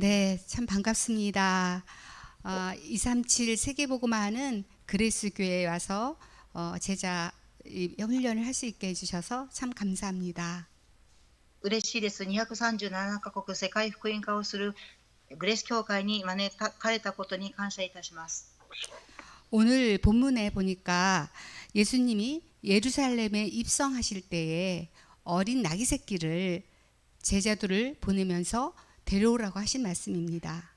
네, 참 반갑습니다. 237 세계복음화는 그리스 교회에 와서 제자 훈련을 할 수 있게 해주셔서 참 감사합니다. 嬉しいです。237カ国世界福音化をするグレース教会に招かれたことに感謝いたします。 오늘 본문에 보니까 예수님이 예루살렘에 입성하실 때에 어린 나귀 새끼를 제자들을 보내면서 데려오라고 하신 말씀입니다.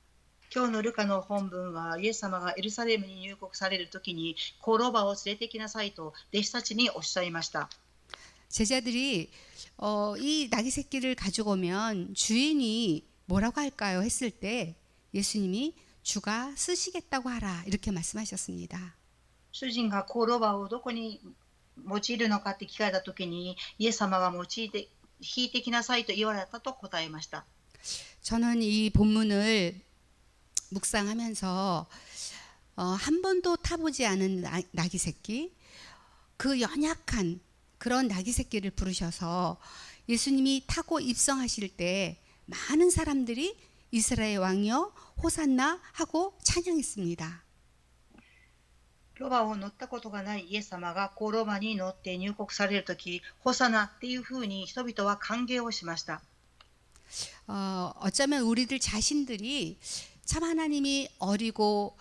今日のルカの本文は、イエス様がエルサレムに入国されるときに、コロバを連れてきなさいと弟子たちにおっしゃいました。 제자들이 이 나귀 새끼를 가지고 오면 주인이 뭐라고 할까요? 했을 때 예수님이 주가 쓰시겠다고 하라 이렇게 말씀하셨습니다. 主人がコロバをどこに用いるのかって聞かれたときに、イエス様が引いてきなさいと言われたと答えました。 저는 이 본문을 묵상하면서 한 번도 타보지 않은 나귀 새끼, 그 연약한 그런 나귀 새끼를 부르셔서 예수님이 타고 입성하실 때 많은 사람들이 이스라엘 왕이여 호산나 하고 찬양했습니다. ロバを乗ったことがないイエス様がコロバに乗って入国されるとき、ホサナっていうふうに人々は歓迎をしました。 어쩌면 우리들 자신들이 참 하나님이 어리고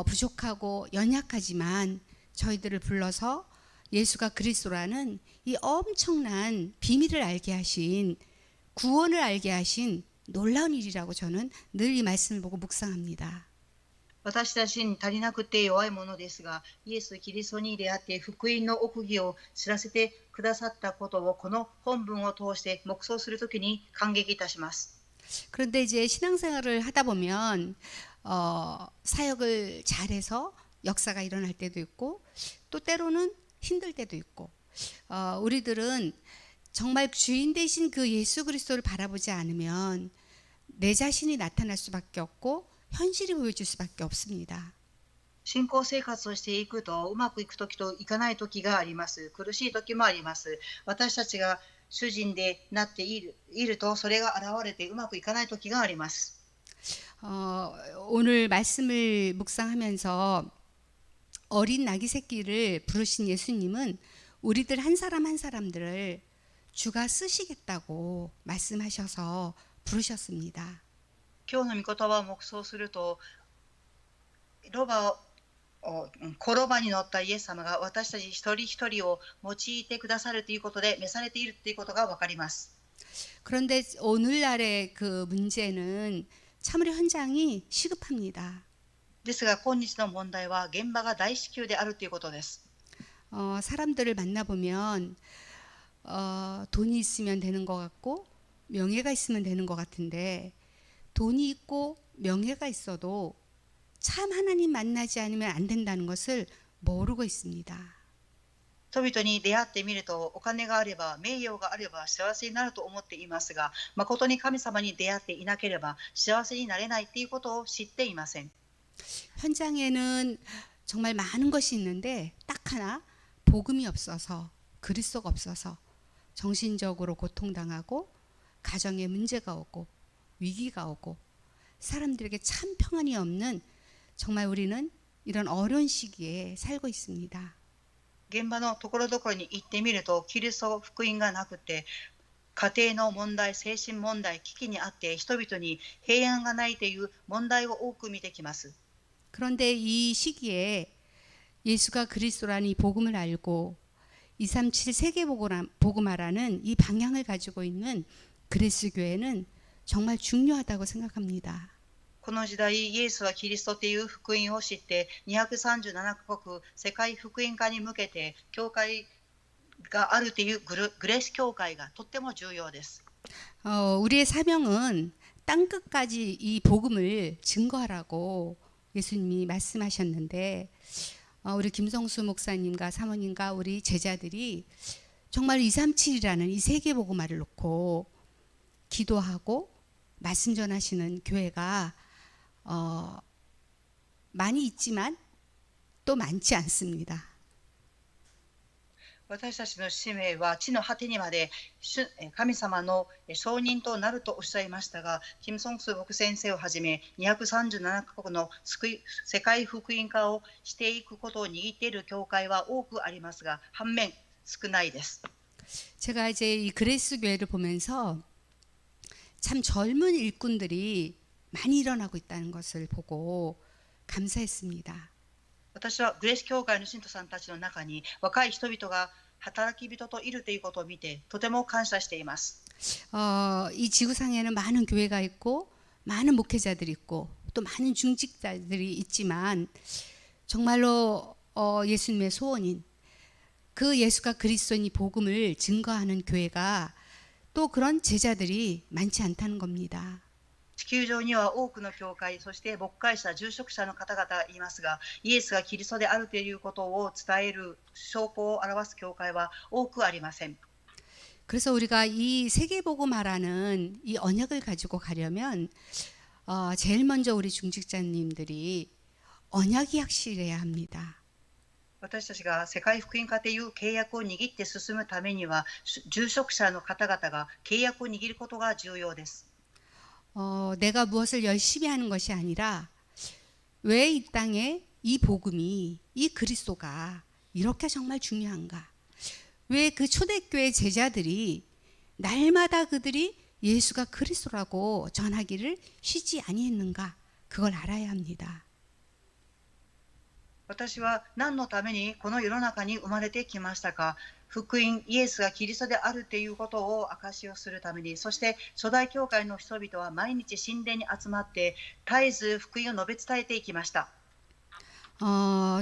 부족하고 연약하지만 저희들을 불러서 예수가 그리스도라는 이 엄청난 비밀을 알게 하신, 구원을 알게 하신 놀라운 일이라고 저는 늘 이 말씀을 보고 묵상합니다. 私たちに足りなくて弱いものですが、イエス・キリストに出会って福音の奥義を知らせてくださったことをこの本文を通して黙想するときに感激いたします。 그런데 이제 신앙생활을 하다 보면 사역을 잘해서 역사가 일어날 때도 있고 또 때로는 힘들 때도 있고 우리들은 정말 주인 되신 그 예수 그리스도를 바라보지 않으면 내 자신이 나타날 수밖에 없고 현실이 보여질 수밖에 없습니다. 信仰生活をしていくとうまくいくときといかないときがあります。苦しいときもあります。私たちが主人でなっているとそれが現れてうまくいかないときがあります。 오늘 말씀을 묵상하면서 어린 나귀 새끼를 부르신 예수님은 우리들 한 사람 한 사람들을 주가 쓰시겠다고 말씀하셔서 부르셨습니다. 今日の御言葉を黙想すると、コロバに乗ったイエス様が私たち一人一人を用いてくださるということで召されているということが分かります。 그런데 오늘날의 그 문제는 참으로 현장이 시급합니다. ですが今日の問題は現場が大至急であるということです。 사람들을 만나보면 돈이 있으면 되는 것 같고 명예가 있으면 되는 것 같은데 돈이 있고 명예가 있어도 참 하나님 만나지 않으면 안 된다는 것을 모르고 있습니다. 人々に出会ってみると、お金があれば名誉があれば幸せになると思っていますが、誠に神様に出会っていなければ幸せになれないということを知っていません。 현장에는 정말 많은 것이 있는데 딱 하나 복음이 없어서 그리스도가 없어서 정신적으로 고통당하고 가정에 문제가 오고 위기가 오고 사람들에게 참 평안이 없는 정말 우리는 이런 어려운 시기에 살고 있습니다. 現場のところどころに行ってみると、キリスト福音がなくて、家庭の問題、精神問題、危機にあって人々に平安がないという問題を多く見てきます。 그런데 이 시기에 예수가 그리스도라는 이 복음을 알고 237 세계복음화라는 이 방향을 가지고 있는 그리스 교회는 정말 중요하다고 생각합니다. この時代、イエスはキリストという福音を知って、237カ国世界福音化に向けて教会があるというグレース教会がとっても重要です。 우리의 사명은 땅 끝까지 이 복음을 증거하라고 예수님이 말씀하셨는데 우리 김성수 목사님과 사모님과 우리 제자들이 정말 237이라는 이 세계복음화를 놓고 기도하고 말씀 전하시는 교회가 많이 있지만 또 많지 않습니다. 私たちの使命は地の果てにまで神様の証人となるとおっしゃいましたが、キム・ソンス牧先生をはじめ237カ国の世界福音化をしていくことを握っている教会は多くありますが、反面少ないです。 제가 이제 이 그레이스 교회를 보면서 참 젊은 일꾼들이 많이 일어나고 있다는 것을 보고 감사했습니다. 私はグレース教会の信徒さんたちの中に若い人々が働き人といるということを見てとても感謝しています。 이 지구상에는 많은 교회가 있고 많은 목회자들이 있고 또 많은 중직자들이 있지만 정말로 예수님의 소원인 그 예수가 그리스도인 이 복음을 증거하는 교회가 또 그런 제자들이 많지 않다는 겁니다. 地球上には多くの教会、そして牧会者、住職者の方々がいますが、イエスがキリストであるということを伝える証拠を表す教会は多くありません。 그래서 우리가 이 세계복음화라는 이 언약을 가지고 가려면 제일 먼저 우리 중직자님들이 언약이 확실해야 합니다. 私たちが世界福音化という契約を握って進むためには、住職者の方々が契約を握ることが重要です。 내가 무엇을 열심히 하는 것이 아니라 왜 이 땅에 이 복음이 이 그리스도가 이렇게 정말 중요한가? 왜 그 초대교회 제자들이 날마다 그들이 예수가 그리스도라고 전하기를 쉬지 아니했는가? 그걸 알아야 합니다. 私は何のためにこの世の中に生まれてきましたか。福音、イエスがキリストであるということを証しをするために、そして初代教会の人々は毎日神殿に集まって絶えず福音を述べ伝えていきました。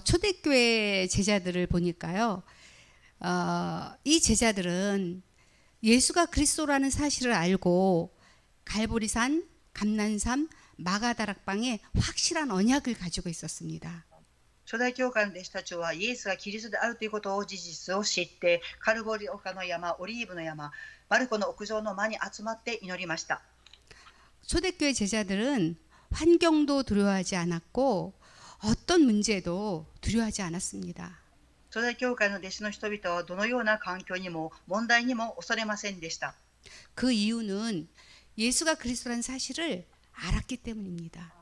초대교회 제자들을 보니까요, 이 제자들은 예수가 그리스도라는 사실을 알고 갈보리산, 감난산, 마가다락방에 확실한 언약을 가지고 있었습니다. 初代教会の弟子たちはイエスがキリストであるということを事実を知って、カルボリ丘の山、オリーブの山、マルコの屋上の間に集まって祈りました。 초대교회 제자들은 환경도 두려워하지 않았고 어떤 문제도 두려워하지 않았습니다. 初代教会の弟子の人々はどのような環境にも問題にも恐れませんでした。 그 이유는 예수가 그리스도라는 사실을 알았기 때문입니다.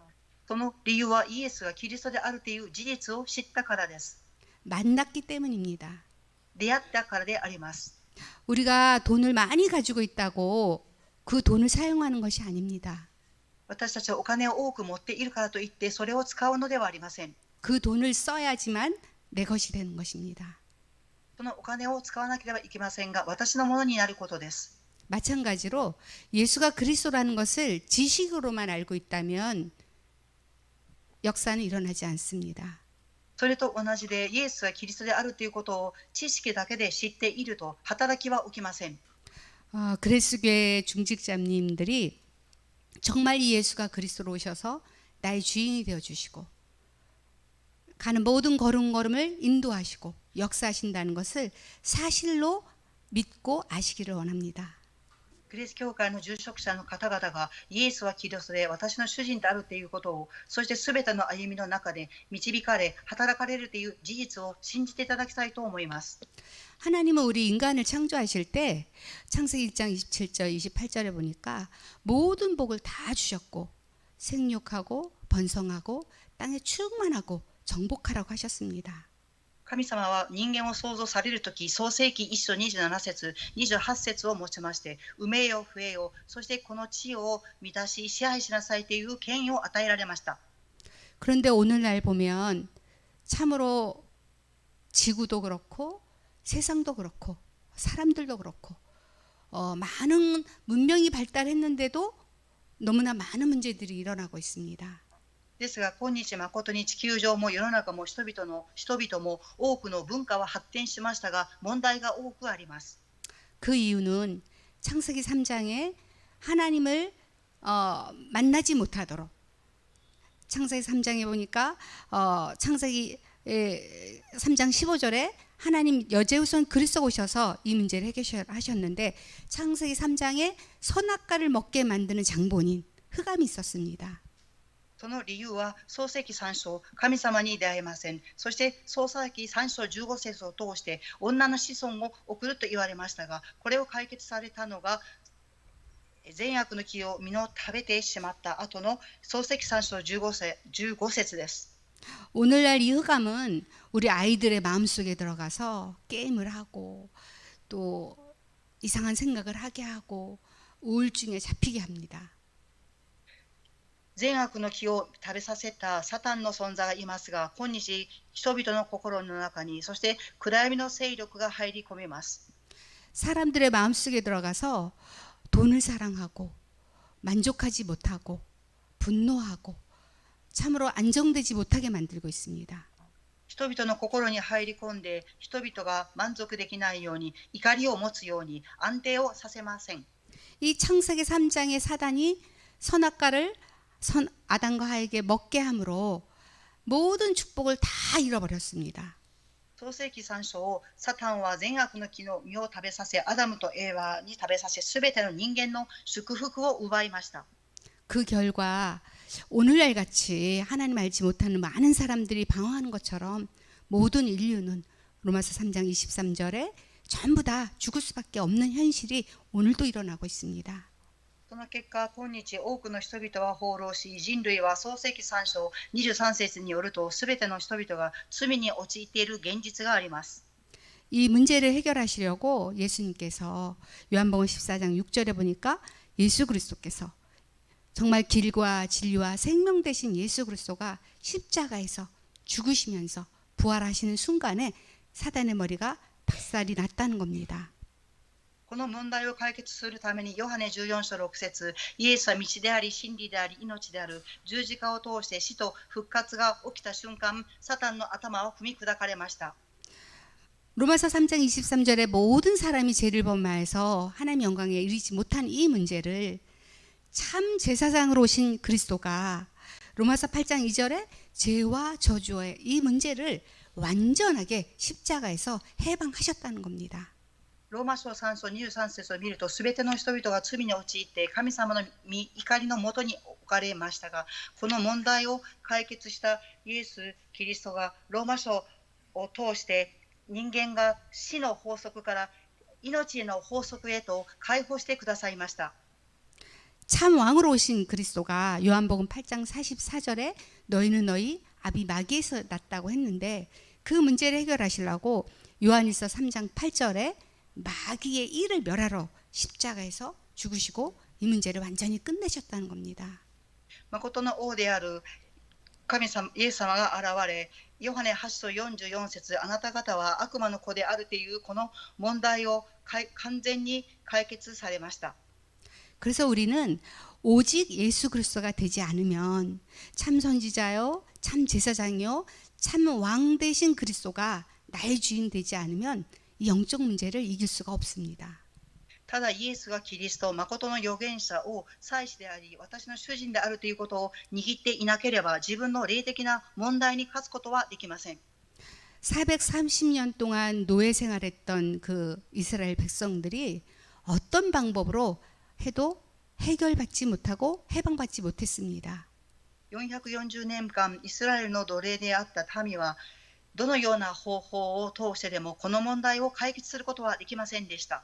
その理由はイエスがキリストであるという事実を知ったからです。 만났기 때문입니다. 出会ったからであります。 우리가 돈을 많이 가지고 있다고 그 돈을 사용하는 것이 아닙니다. 私たちはお金を多く持っているからといってそれを使うのではありません。 그 돈을 써야지만 내 것이 되는 것입니다. そのお金を使わなければいけませんが、私のものになることです。 마찬가지로 예수가 그리스도라는 것을 지식으로만 알고 있다면 역사는 일어나지 않습니다. それと同じで、イエスがキリストであるということを知識だけで知っていると働きは起きません。 그레스교회 중직자님들이 정말 이 예수가 그리스도로 오셔서 나의 주인이 되어주시고 가는 모든 걸음걸음을 인도하시고 역사하신다는 것을 사실로 믿고 아시기를 원합니다. グレース教会の住職者の方々がイエスはキリストで私の主人であるということを、そして全ての歩みの中で導かれ働かれるという事実を信じていただきたいと思います。 하나님은 우리 인간을 창조하실 때 창세기 1장 27절 28절에 보니까 모든 복을 다 주셨고 생육하고 번성하고 땅에 충만하고 정복하라고 하셨습니다. 神様は人間を創造されるとき、創世記1章27節、28節を持ちまして、埋めよ増えよ、そしてこの地を満たし支配しなさいという権威を与えられました。 그런데 오늘날 보면 참으로 지구도 그렇고 세상도 그렇고 사람들도 그렇고 많은 문명이 발달했는데도 너무나 많은 문제들이 일어나고 있습니다. ですが今日誠に地球上も世の中も人々も多くの文化は発展しましたが問題が多くあります。 그 이유는 창세기 3장에 하나님을 만나지 못하도록 창세기 3장에 보니까 창세기 3장 15절에 하나님 여제우선 그리스도가 오셔서 이 문제를 해결하셨는데 창세기 3장에 선악과를 먹게 만드는 장본인 흑암이 있었습니다. その理由は創世記3章、神様に出会えません。そして創世記3章15節を通して女の子孫を送ると言われましたが、これを解決されたのが善悪の木を実を食べてしまった後の創世記3章15節です。 오늘날 이 흑암은 우리 아이들의 마음속에 들어가서 게임을 하고 또 이상한 생각을 하게 하고 우울증에 잡히게 합니다. 善悪の木を食べさせたサタンの存在がいますが、今日人々の心の中に、そして暗闇の勢力が入り込みます。 사람들의 마음속에 들어가서 돈을 사랑하고 만족하지 못하고 분노하고 참으로 안정되지 못하게 만들고 있습니다. 人々の心に入り込んで、人々が満足できないように、怒りを持つように安定をさせません。 이 창세기 3장의 사단이 선악과를 아담과 하에게 먹게 함으로 모든 축복을 다 잃어버렸습니다. 創世記3章、サタンは善悪の木の実を食べさせ、アダムとエヴァに食べさせ、すべての人間の祝福を奪いました。 그 결과 오늘날 같이 하나님 알지 못하는 많은 사람들이 방황하는 것처럼 모든 인류는 로마서 3장 23절에 전부 다 죽을 수밖에 없는 현실이 오늘도 일어나고 있습니다. その結果、今日多くの人々は放浪し、人類は創世記3章23節によると、すべての人々が罪に陥っている現実があります。 이 문제를 해결하시려고 예수님께서 요한복음 14장 6절에 보니까 예수 그리스도께서 정말 길과 진리와 생명 되신 예수 그리스도가 십자가에서 죽으시면서 부활하시는 순간에 사단의 머리가 박살이 났다는 겁니다. この問題を解決するために、ヨハネ14章6節、イエスは道であり、真理であり、命である。十字架を通して死と復活が起きた瞬間、サタンの頭を踏み砕かれました。 로마서 3장 23절에 모든 사람이 죄를 범하여서 하나님 영광에 이르지 못한 이 문제를 참 제사장으로 오신 그리스도가 로마서 8장 2절에 죄와 저주의 이 문제를 완전하게 십자가에서 해방하셨다는 겁니다. ローマ書3章23節を見ると、すべての人々が罪に陥って神様の怒りのもとに置かれましたが、この問題を解決したイエス・キリストがローマ書を通して人間が死の法則から命の法則へと解放してくださいました。 참 왕으로 오신 그리스도가 요한복음 8장 44절에 너희는 너희 아비 마귀에서 났다고 했는데 그 문제를 해결하시려고 요한일서 3장 8절에 마귀의 일을 멸하러 십자가에서 죽으시고 이 문제를 완전히 끝내셨다는 겁니다. 誠の王である神様イエス様が現れ、ヨハネ8章44節、あなた方は悪魔の子であるというこの問題を完全に解決されました。 그래서 우리는 오직 예수 그리스도가 되지 않으면 참 선지자요, 참 제사장이요, 참 왕 되신 그리스도가 나의 주인 되지 않으면 이 영적 문제를 이길 수가 없습니다. ただイエスがキリスト、誠の預言者を祭司であり、私の主人であるということを握っていなければ、自分の霊的な問題に勝つことはできません。 430년 동안 노예 생활했던 그 이스라엘 백성들이 어떤 방법으로 해도 해결받지 못하고 해방받지 못했습니다. 440年間イスラエルの奴隷であった民は、どのような方法を通してでもこの問題を解決することはできませんでした。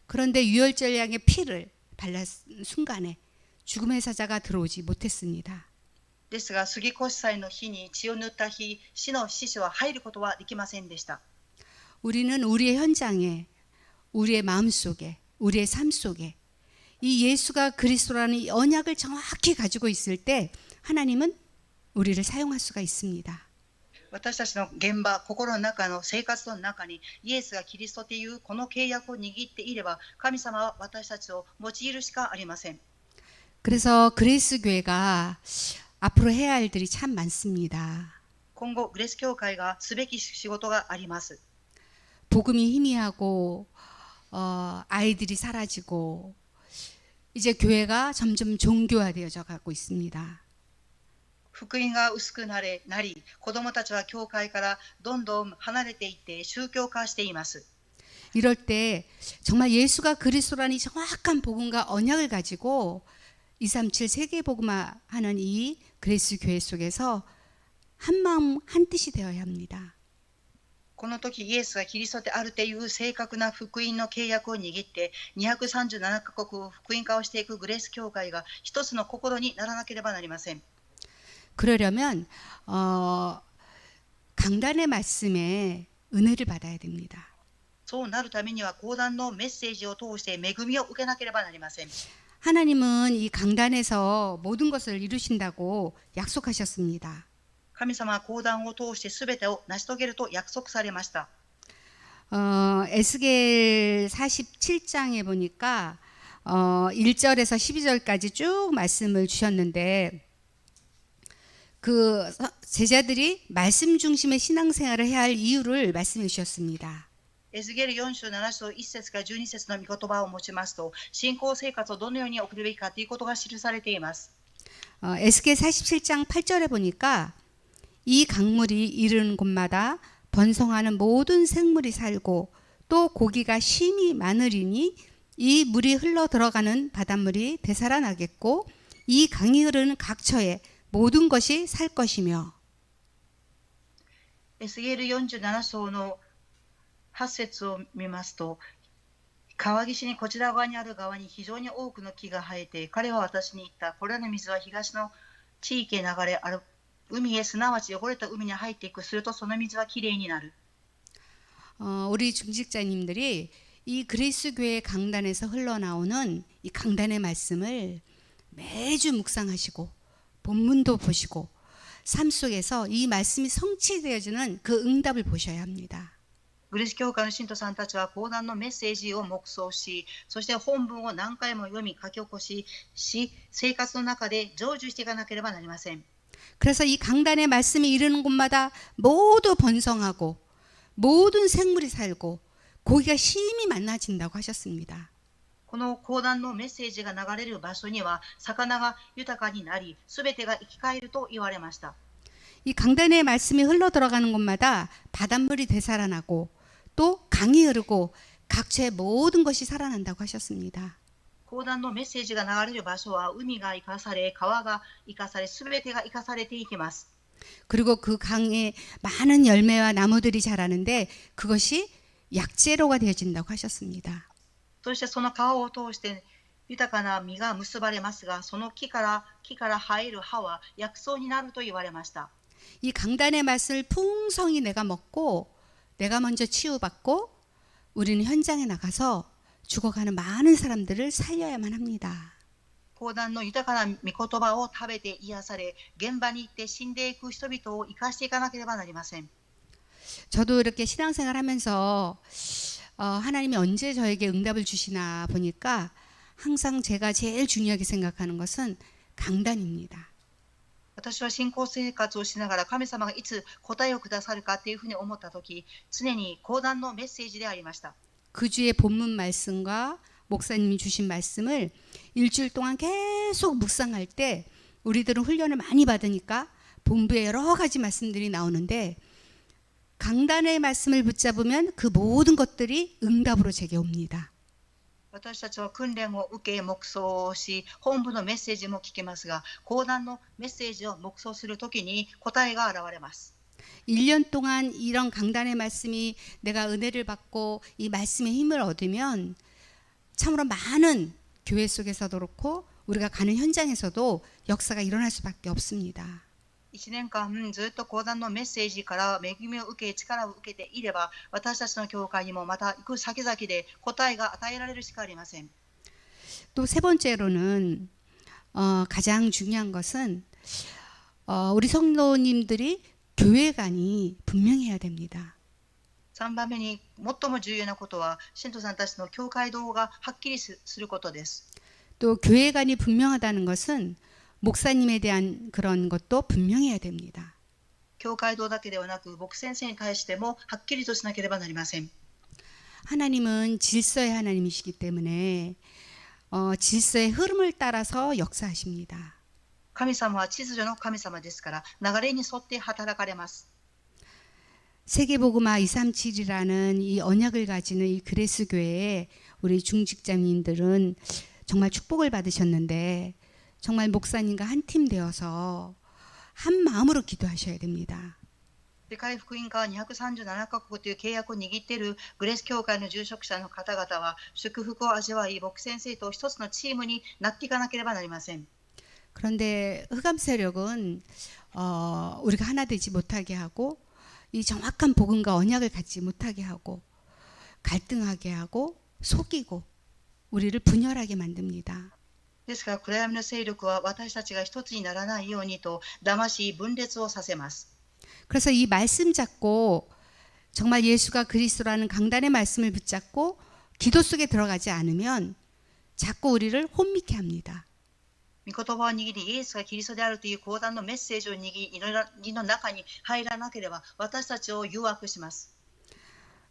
그런데 유월절량의 피를 발랐 순간에 죽음의 사자가 들어오지 못했습니다. ですが、杉越祭の日に血を塗った日、死の使者は入ることはできませんでした。 우리는 우리의 현장에, 우리의 마음속에, 우리의 삶 속에 이 예수가 그리스도라는 이 언약을 정확히 가지고 있을 때 하나님은 우리를 사용할 수가 있습니다. 私たちの現場、心の中の生活の中にイエスがキリストというこの契約を握っていれば、神様は私たちを用いるしかありません。 그래서 그레이스 교회가 앞으로 해야 할 일들이 참 많습니다. 今後、グレース教会がすべき仕事があります。 복음이 희미하고 아이들이 사라지고 이제 교회가 점점 종교화되어져 가고 있습니다. 福音が薄くなり、子どもたちは教会からどんどん離れていって宗教化しています。 이럴 때 정말 예수가 그리스도라는 정확한 복음과 언약을 가지고 237 세계복음화 하는 이 그레이스 교회 속에서 한 마음 한 뜻이 되어야 합니다. この時イエスがキリストであるという正確な福音の契約を握って237カ国を福音化をしていくグレース教会が一つの心にならなければなりません。 그러려면 강단의 말씀에 은혜를 받아야 됩니다. そうなるためには講談のメッセージを通して恵みを受けなければなりません。 하나님은 이 강단에서 모든 것을 이루신다고 약속하셨습니다. 神様は講談を通して全てを成し遂げると約束されました。 에스겔 47장에 보니까 1절에서 12절까지 쭉 말씀을 주셨는데 그 제자들이 말씀 중심의 신앙생활을 해야 할 이유를 말씀해 주셨습니다. エスゲル4章7章1節から12節の御言葉を持ちますと、信仰生活をどのように送るべきかということが記されています。 에스겔 47장 8절에 보니까 이 강물이 이르는 곳마다 번성하는 모든 생물이 살고 또 고기가 심이 많으리니 이 물이 흘러 들어가는 바닷물이 되살아나겠고 이 강이 흐르는 각처에 모든 것이 살 것이며 エスゲル47章の8節を見ますと、川岸にこちら側にある側に非常に多くの木が生えて、彼は私に言った。これらの水は東の地域へ流れ、海へすなわち汚れた海に入っていく。するとその水はきれいになる。 우리 중직자님들이 이 그리스 교회 강단에서 흘러나오는 이 강단의 말씀을 매주 묵상하시고 본문도 보시고 삶 속에서 이 말씀이 성취되어지는 그 응답을 보셔야 합니다. グリス教会の信徒さんたちは講談のメッセージを黙想し、そして本文を何回も読み書き起こし、生活の中で成就していかなければなりません。 그래서 이 강단의 말씀이 이르는 곳마다 모두 번성하고 모든 생물이 살고 고기가 심히 많아진다고 하셨습니다. この講談のメッセージが流れる場所には魚が豊かになり、すべてが生き返ると言われました。 이 강단의 말씀이 흘러 들어가는 곳마다 바닷물이 되살아나고 또 강이 흐르고 각처의 모든 것이 살아난다고 하셨습니다. 講談のメッセージが流れる場所は海が生かされ、川が生かされ、すべてが生かされていきます。 그리고 그 강에 많은 열매와 나무들이 자라는데 그것이 약재로가 되어진다고 하셨습니다. そしてその川を通して豊かな実が結ばれますが、その木から生える葉は薬草になると言われました。 이 강단의 말씀을 풍성히 내가 먹고 내가 먼저 치유받고 우리는 현장에 나가서 죽어가는 많은 사람들을 살려야만 합니다. 講談の豊かな御言葉を食べて癒され、現場に行って死んでいく人々を生かしていかなければなりません。 저도 이렇게 신앙생활 하면서 하나님이 언제 저에게 응답을 주시나 보니까 항상 제가 제일 중요하게 생각하는 것은 강단입니다. 私は信仰生活をしながら神様がいつ答えをくださるかというふうに思ったとき、常に講談のメッセージでありました。 그 주의 본문 말씀과 목사님이 주신 말씀을 일주일 동안 계속 묵상할 때 우리들은 훈련을 많이 받으니까 본부에 여러 가지 말씀들이 나오는데 강단의 말씀을 붙잡으면 그 모든 것들이 응답으로 제게 옵니다. 私たちは訓練を受け黙想をし、本部のメッセージも聞きますが、講談のメッセージを黙想するときに答えが現れます。 1년 동안 이런 강단의 말씀이 내가 은혜를 받고 이 말씀의 힘을 얻으면 참으로 많은 교회 속에서도 그렇고 우리가 가는 현장에서도 역사가 일어날 수밖에 없습니다. 1年間ずっと講談のメッセージから恵みを受け、力を受けていれば、私たちの教会にもまた行く先々で答えが与えられるしかありません。 또 세 번째로는 가장 중요한 것은 우리 성도님들이 교회관이 분명해야 됩니다. 3番目に最も重要なことは、信徒さんたちの教会道がはっきりすることです。 또 교회관이 분명하다는 것은 목사님에 대한 그런 것도 분명해야 됩니다. 教会道だけではなく、牧先生に対してもはっきりとしなければなりません。 하나님은 질서의 하나님이시기 때문에 질서의 흐름을 따라서 역사하십니다. 神様は秩序の神様ですから、流れに沿って働かれます。 세계복음화 237이라는 이 언약을 가지는 이 그레스 교회에 우리 중직자님들은 정말 축복을 받으셨는데 정말 목사님과 한 팀 되어서 한 마음으로 기도하셔야 됩니다. 世界福音化237カ国という契約を握っているグレース教会の住職者の方々は祝福を味わい、牧先生と一つのチームになっていかなければなりません。 그런데 흑암 세력은 우리가 하나 되지 못하게 하고 이 정확한 복음과 언약을 갖지 못하게 하고 갈등하게 하고 속이고 우리를 분열하게 만듭니다. ですから暗闇の勢力は私たちが一つにならないようにと騙し分裂をさせます。 그래서 이 말씀 잡고 정말 예수가 그리스도라는 강단의 말씀을 붙잡고 기도 속에 들어가지 않으면 자꾸 우리를 혼미케 합니다. 御言葉を握り、イエスがキリストであるという講談のメッセージを握り、祈りの中に入らなければ私たちを誘惑します。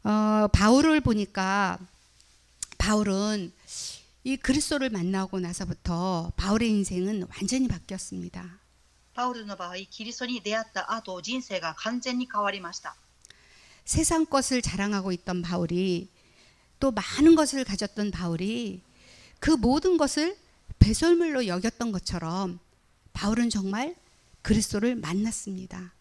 바울을 보니까 바울은 이 그리스도를 만나고 나서부터 바울의 인생은 완전히 바뀌었습니다. パウルの場合、キリストに出会った後、人生が完全に変わりました。 세상 것을 자랑하고 있던 바울이 또 많은 것을 가졌던 바울이 그 모든 것을 배설물로 여겼던 것처럼 바울은 정말 그리스도를 만났습니다.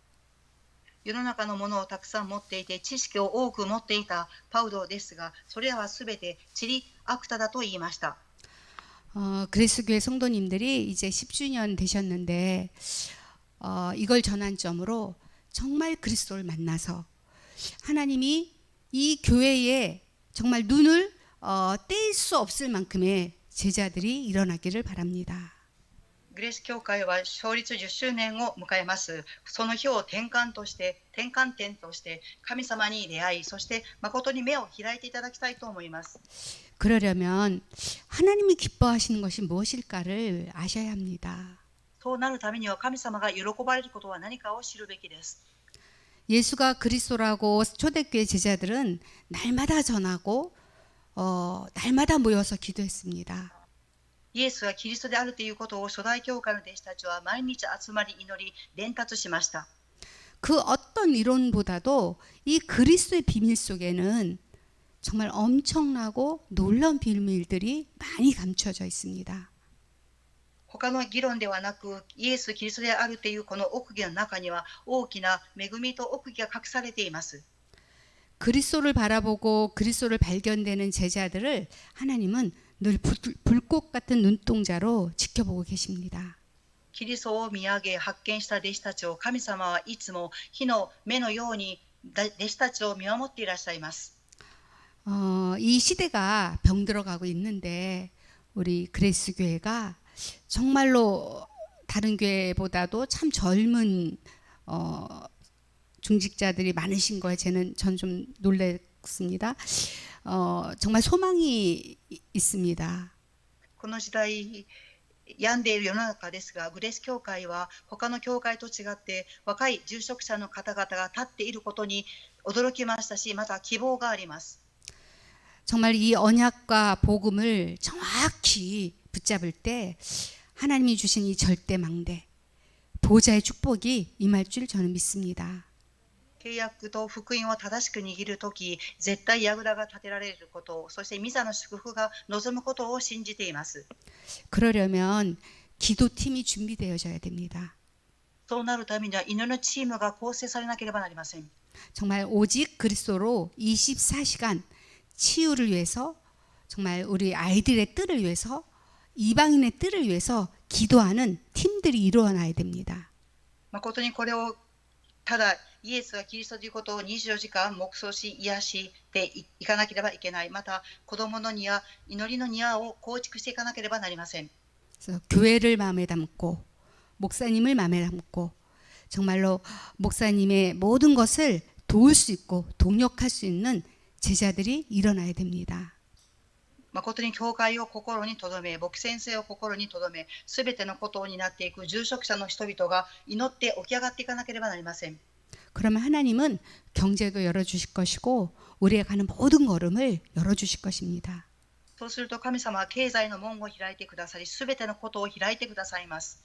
世の中のものをたくさん持っていて、知識を多く持っていたパウロですが、それらはすべて塵悪多だと言いました。 그리스도교회 성도님들이 이제 10주년 되셨는데 이걸 전환점으로 정말 그리스도를 만나서 하나님이 이 교회에 정말 눈을 떼일 수 없을 만큼의 제자들이 일어나기를 바랍니다. グレース教会は創立10周年を迎えます。その日を転換点として神様に出会い、そして誠に目を開いていただきたいと思います。 그러려면 하나님이 기뻐하시는 것이 무엇일까를 아셔야 합니다. そうなるためには神様が喜ばれることは何かを知るべきです。 예수가 그리스도라고 초대교회 제자들은 날마다 전하고 날마다 모여서 기도했습니다. イエスがキリストであるということを初代教会の弟子たちは毎日集まり祈り伝達しました。 그 어떤 이론보다도 이 그리스도의 비밀 속에는 정말 엄청나고 놀라운 비밀들이 많이 감춰져 있습니다. 他の議論ではなく、イエス・キリストであるというこの奥義の中には大きな恵みと奥義が隠されています。 그리스도를 바라보고 그리스도를 발견되는 제자들을 하나님은 늘 불꽃 같은 눈동자로 지켜보고 계십니다. キリストを見上げ発見した弟子たちを神様はいつも火の目のように弟子たちを見守っていらっしゃいます。 이 시대가 병들어가고 있는데 우리 그레이스 교회가 정말로 다른 교회보다도 참 젊은 중직자들이 많으신 거에 전 좀 놀랐습니다. 정말 소망이 있습니다. この時代病んでいる世の中ですが、グレース教会は他の教会と違って若い住職者の方々が立っていることに驚きましたし、また希望があります。 정말 이 언약과 복음을 정확히 붙잡을 때 하나님이 주신 이 절대망대 보좌의 축복이 임할 줄 저는 믿습니다. 契約と福音を正しく握るとき、絶対櫓が立てられること、そしてミザの祝福が望むことを信じています。 그러려면 기도팀이 준비되어져야 됩니다. そうなるためには祈りのチームが構成されなければなりません。 정말 오직 그리스도로 24시간 치유를 위해서 정말 우리 아이들의 뜰을 위해서 이방인의 뜰을 위해서 기도하는 팀들이 일어나야 됩니다. 誠にこれをただイエスがキリストということを24時間黙想し癒していかなければいけない。また子供の庭、祈りの庭を構築していかなければなりません。 그래서 교회를 마음에 담고 목사님을 마음에 담고 정말로 목사님의 모든 것을 도울 수 있고 동역할 수 있는 제자들이 일어나야 됩니다. 誠に教会を心に留め、牧先生を心に留め、すべてのことを担っていく住職者の人々が祈って起き上がっていかなければなりません。 그러면 하나님은 경제도 열어주실 것이고 우리가 가는 모든 걸음을 열어주실 것입니다. そうすると神様は経済の門を開いてくださり、すべてのことを開いてくださいます。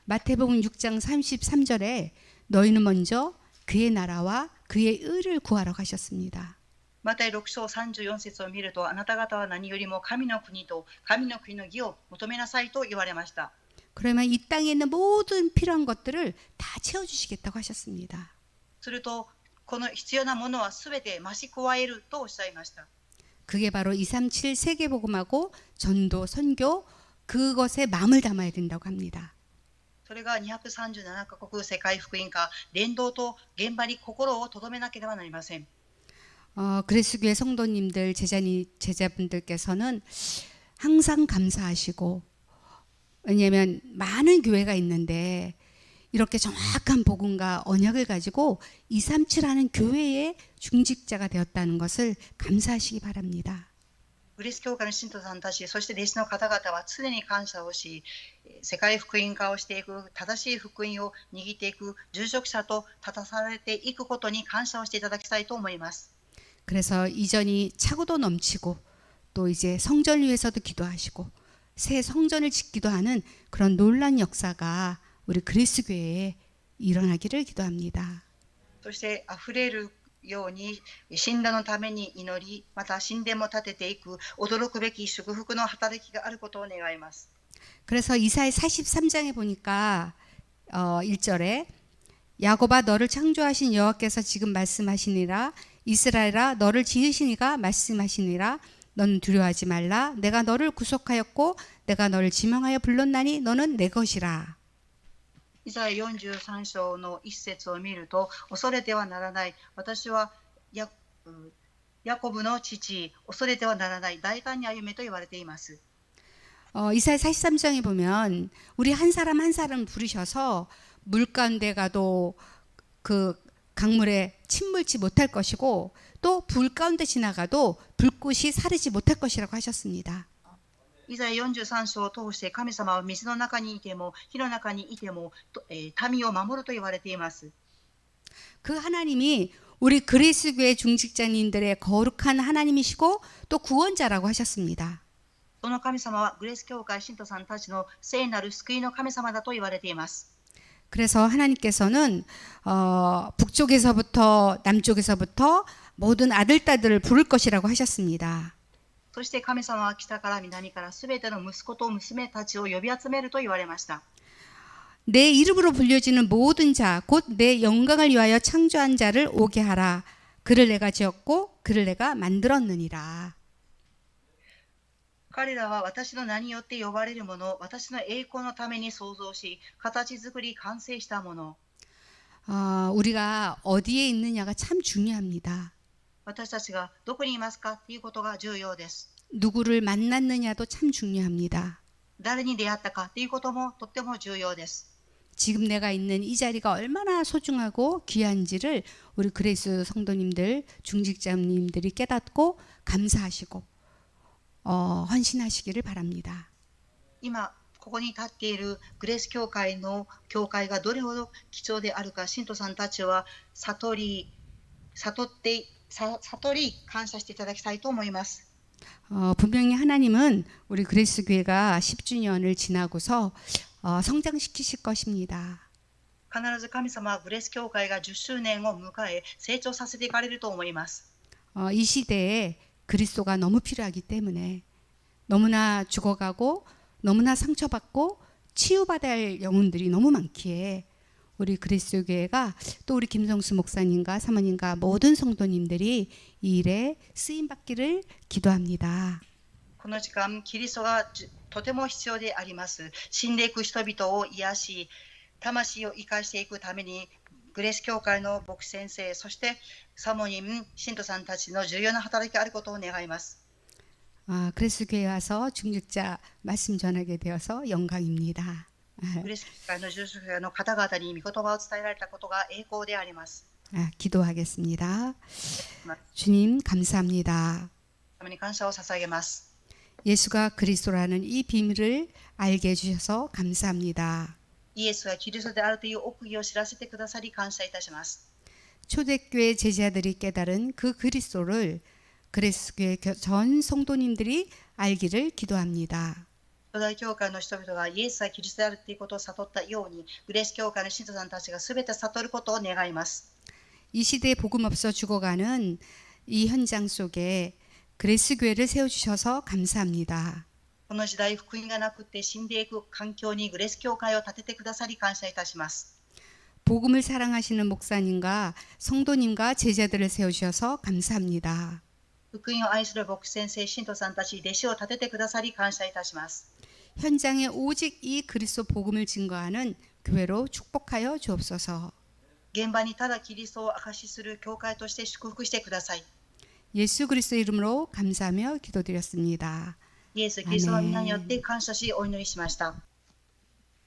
마태복음 6장 33절에 너희는 먼저 그의 나라와 그의 의를 구하러 가셨습니다. マタイ6章34節を見ると、あなた方は何よりも神の国と神の国の義を求めなさいと言われました。 그러면 이 땅에 있는 모든 필요한 것들을 다 채워주시겠다고 하셨습니다. すると、この必要なものはすべて増し加えるとおっしゃいました。 그게 바로 237 세계복음하고 전도, 선교 그것에 마음을 담아야 된다고 합니다. それが237カ国世界福音化、伝道と現場に心を留めなければなりません。 그리스교회 성도님들, 제자분들께서는 항상 감사하시고, 왜냐하면 많은 교회가 있는데 이렇게 정확한 복음과 언약을 가지고 237하는 교회의 중직자가 되었다는 것을 감사하시기 바랍니다. グレース教会の信徒さんたち、そして弟子の方々は常に感謝をし、世界福音化をしていく、正しい福音を握っていく従職者と立たされていくことに感謝をしていただきたいと思います。 그래서 이전이 차고도 넘치고 또 이제 성전을 위해서도 기도하시고 새 성전을 짓기도 하는 그런 놀라운 역사가 우리 그리스교회에 일어나기를 기도합니다. そして溢れるように神田のために祈り、また神殿も建てていく驚くべき祝福の働きがあることを願います。 그래서 이사야 43장에 보니까 1절에 야곱아 너를 창조하신 여호와께서 지금 말씀하시니라 이스라엘아 너를 지으신 이가 말씀하시니라 너는 두려워하지 말라 내가 너를 구속하였고 내가 너를 지명하여 불렀나니 너는 내 것이라. イザヤ43章の一節を見ると、恐れてはならない。私はヤコブの父、恐れてはならない。大胆に歩めと言われています。 이사야 43장에 보면 우리 한 사람 한 사람 부르셔서 물 가운데 가도 그 강물에 침몰치 못할 것이고 또 불 가운데 지나가도 불꽃이 사르지 못할 것이라고 하셨습니다. イザヤ43章を通して神様は水の中にいても火の中にいても民を守ると言われています。 그 하나님이 우리 그리스도의 중직자님들의 거룩한 하나님이시고 또 구원자라고 하셨습니다. その神様はグレース教会信徒さんたちの聖なる救いの神様だと言われています。 그래서 하나님께서는 북쪽에서부터 남쪽에서부터 모든 아들딸들을 부를 것이라고 하셨습니다. そして神様は北から南からすべての息子と娘たちを呼び集めると言われました。 내 이름으로 불려지는 모든 자, 곧 내 영광을 위하여 창조한 자를 오게 하라. 그를 내가 지었고 그를 내가 만들었느니라. 彼らは私の名によって呼ばれるもの、私の栄光のために創造し、形作り完成したもの。 우리가 어디에 있느냐가 참 중요합니다. 私たちがどこにいますかということが重要です。 누구를 만났느냐도 참 중요합니다. 誰に出会ったかということもとっても重要です。 지금 내가 있는 이 자리가 얼마나 소중하고 귀한지를 우리 그레이스 성도님들, 중직자님들이 깨닫고 감사하시고 헌신하시기를 바랍니다. 今ここに立っているグレース教会の教会がどれほど貴重であるか、信徒さんたちは悟り感謝していただきたいと思います。 분명히 하나님은 우리 그레이스 교회가 10주년을 지나고서 성장시키실 것입니다. 必ず神様はグレース教会が10周年を迎え成長させていかれると思います。 이 시대에 그리스도가 너무 필요하기 때문에 너무나 죽어가고 너무나 상처받고 치유받아야 할 영혼들이 너무 많기에 우리 그리스도 교회가 또 우리 김성수 목사님과 사모님과 모든 성도님들이 이 일에 쓰임 받기를 기도합니다. この時間、キリストがとても必要であります。死んでいく人々を癒し、魂を生かしていくために、グレース教会の牧師先生、そしてサモニン、信徒さんたちの重要な働きがあることを願います。 그레이스 교회에 와서 중직자 말씀 전하게 되어서 영광입니다. グレース教会の従属者の方々に御言葉を伝えられたことが栄光であります。 기도하겠습니다. 주님 감사합니다. ために感謝を捧げます。 예수가 그리스도라는 이 비밀을 알게 해주셔서 감사합니다. イエスがキリストであるという奥義を知らせてくださり感謝いたします。 초대교회 제자들이 깨달은 그 그리스도를 그리스도교회 전 성도님들이 알기를 기도합니다. 初代教会の人々がイエスがキリストであるということを悟ったように、グレース教会の信徒さんたちがすべて悟ることを願います。 이 시대에 복음 없어 죽어가는 이 현장 속에 그리스 교회를 세워주셔서 감사합니다. この時代、福音がなくって死んでいく環境にグレース教会を建ててくださり感謝いたします。 복음을 사랑하시는 목사님과 성도님과 제자들을 세우셔서 감사합니다. 福音を愛する牧師先生、信徒さんたち、弟子を立ててくださり感謝いたします。 현장에 오직 이 그리스도 복음을 증거하는 교회로 축복하여 주옵소서. 現場にただキリストを証しする教会として祝福してください。 예수 그리스도 이름으로 감사하며 기도드렸습니다. イエス・キリストの皆によって感謝しお祈りしました。